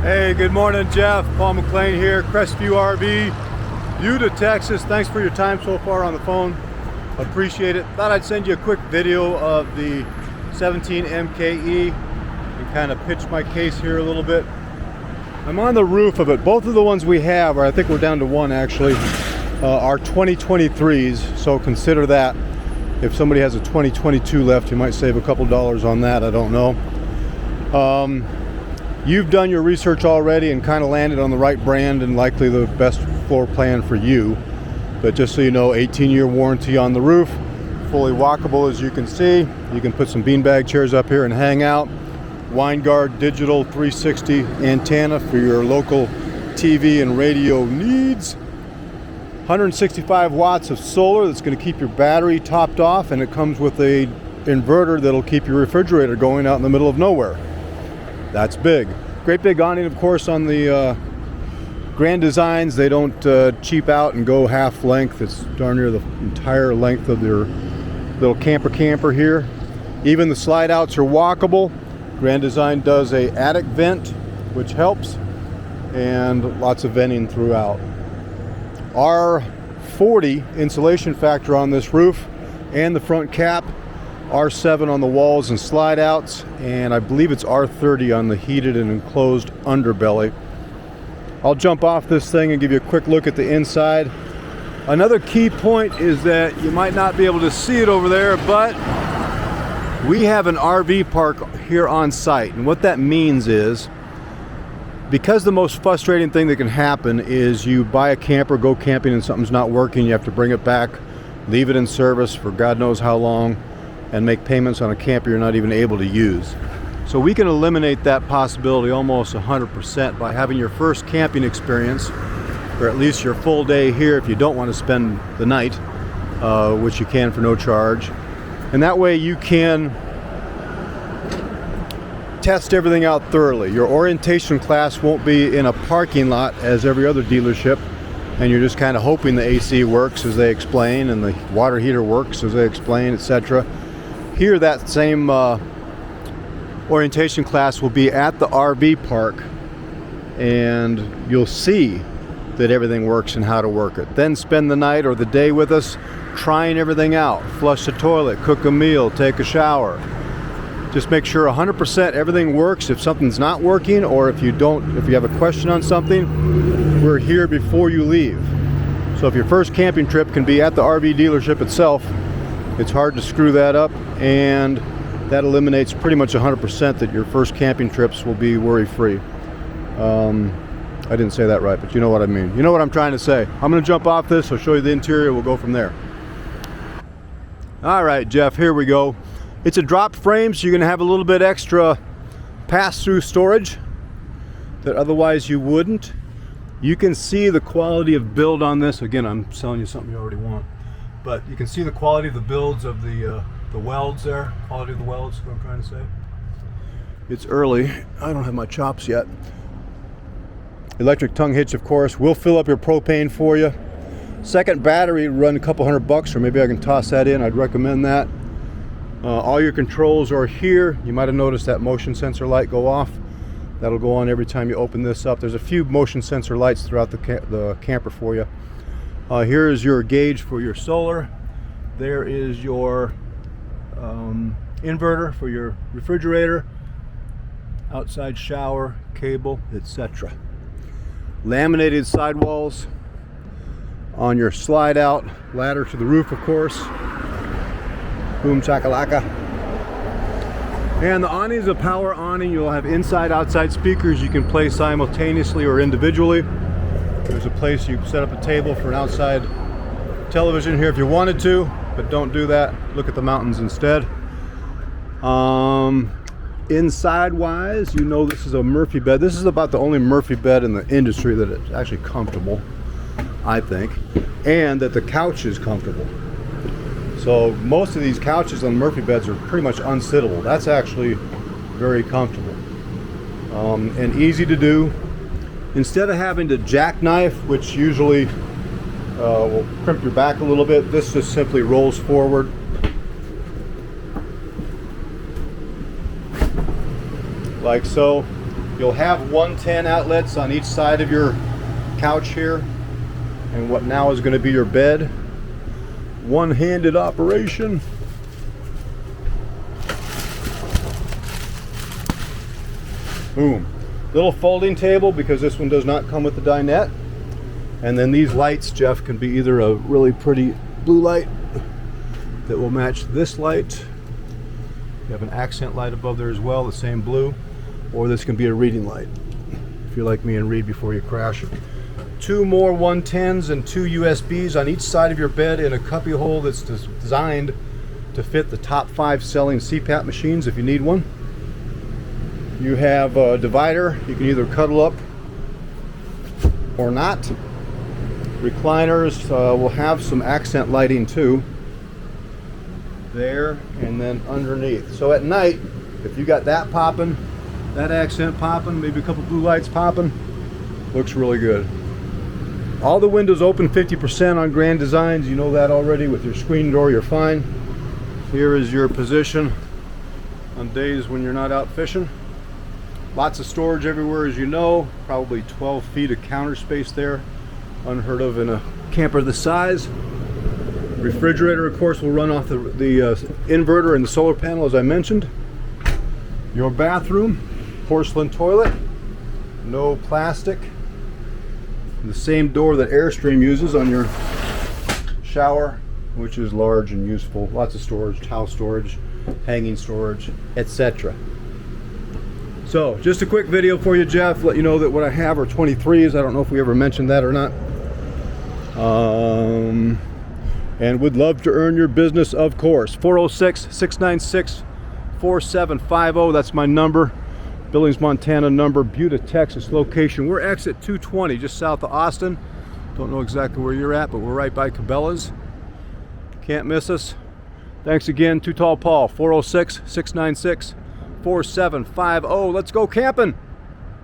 Hey, good morning, Jeff. Paul McLean here, Crestview RV, Utah, Texas. Thanks for your time so far on the phone. Appreciate it. Thought I'd send you a quick video of the 17 MKE and kind of pitch my case here a little bit. I'm on the roof of it. Both of the ones we have, or I think we're down to one actually, are 2023s. So consider that. If somebody has a 2022 left, you might save a couple dollars on that. I don't know. You've done your research already and kind of landed on the right brand and likely the best floor plan for you. But just so you know, 18-year warranty on the roof, fully walkable as you can see. You can put some beanbag chairs up here and hang out. Winegard digital 360 antenna for your local TV and radio needs. 165 watts of solar that's going to keep your battery topped off, and it comes with a inverter that'll keep your refrigerator going out in the middle of nowhere. That's big. Great big awning, of course, on the Grand Designs. They don't cheap out and go half length. It's darn near the entire length of their little camper here. Even the slide outs are walkable. Grand Design does a attic vent, which helps, and lots of venting throughout. R40 insulation factor on this roof and the front cap. R7 on the walls and slide outs, and I believe it's R30 on the heated and enclosed underbelly. I'll jump off this thing and give you a quick look at the inside. Another key point is that you might not be able to see it over there, but we have an RV park here on site, and what that means is, because the most frustrating thing that can happen is you buy a camper, go camping, and something's not working, you have to bring it back, leave it in service for God knows how long, and make payments on a camper you're not even able to use. So we can eliminate that possibility almost 100% by having your first camping experience, or at least your full day here if you don't want to spend the night, which you can for no charge. And that way you can test everything out thoroughly. Your orientation class won't be in a parking lot as every other dealership, and you're just kind of hoping the AC works as they explain and the water heater works as they explain, etc. Here, that same orientation class will be at the RV park, and you'll see that everything works and how to work it. Then spend the night or the day with us trying everything out. Flush the toilet, cook a meal, take a shower. Just make sure 100% everything works. If something's not working, or if you have a question on something, we're here before you leave. So if your first camping trip can be at the RV dealership itself, it's hard to screw that up, and that eliminates pretty much 100% that your first camping trips will be worry-free. I didn't say that right, but you know what I mean. You know what I'm trying to say. I'm going to jump off this. I'll show you the interior. We'll go from there. All right, Jeff, here we go. It's a drop frame, so you're going to have a little bit extra pass-through storage that otherwise you wouldn't. You can see the quality of build on this. Again, I'm selling you something you already want. But you can see the quality of the builds of the welds there. Quality of the welds, what I'm trying to say. It's early. I don't have my chops yet. Electric tongue hitch, of course. We'll fill up your propane for you. Second battery, run a couple $100, or maybe I can toss that in. I'd recommend that. All your controls are here. You might have noticed that motion sensor light go off. That'll go on every time you open this up. There's a few motion sensor lights throughout the camper for you. Here is your gauge for your solar. There is your inverter for your refrigerator, outside shower, cable, etc. Laminated sidewalls on your slide out, ladder to the roof, of course. Boom chakalaka. And the awning is a power awning. You'll have inside, outside speakers you can play simultaneously or individually. There's a place you can set up a table for an outside television here if you wanted to, but don't do that. Look at the mountains instead. Inside wise, you know this is a Murphy bed. This is about the only Murphy bed in the industry that is actually comfortable, I think, and that the couch is comfortable. So most of these couches on Murphy beds are pretty much unsittable. That's actually very comfortable and easy to do. Instead of having to jackknife, which usually will crimp your back a little bit, this just simply rolls forward. Like so. You'll have 110 outlets on each side of your couch here, and what now is going to be your bed. One-handed operation. Boom. Little folding table because this one does not come with the dinette. And then these lights, Jeff, can be either a really pretty blue light that will match this light. You have an accent light above there as well, the same blue. Or this can be a reading light if you're like me and read before you crash. 2 more 110s and 2 USBs on each side of your bed in a cubby hole that's designed to fit the top 5 selling CPAP machines if you need one. You have a divider. You can either cuddle up or not. Recliners will have some accent lighting too. There and then underneath. So at night, if you got that popping, that accent popping, maybe a couple blue lights popping, looks really good. All the windows open 50% on Grand Designs. You know that already. With your screen door, you're fine. Here is your position on days when you're not out fishing. Lots of storage everywhere, as you know. Probably 12 feet of counter space there. Unheard of in a camper this size. Refrigerator, of course, will run off the inverter and the solar panel, as I mentioned. Your bathroom, porcelain toilet, no plastic. The same door that Airstream uses on your shower, which is large and useful. Lots of storage, towel storage, hanging storage, etc. So, just a quick video for you, Jeff. Let you know that what I have are 23s. I don't know if we ever mentioned that or not. And would love to earn your business, of course. 406-696-4750. That's my number. Billings, Montana number. Buda, Texas location. We're exit 220, just south of Austin. Don't know exactly where you're at, but we're right by Cabela's. Can't miss us. Thanks again, Too Tall Paul. 406-696-4750. Let's go camping.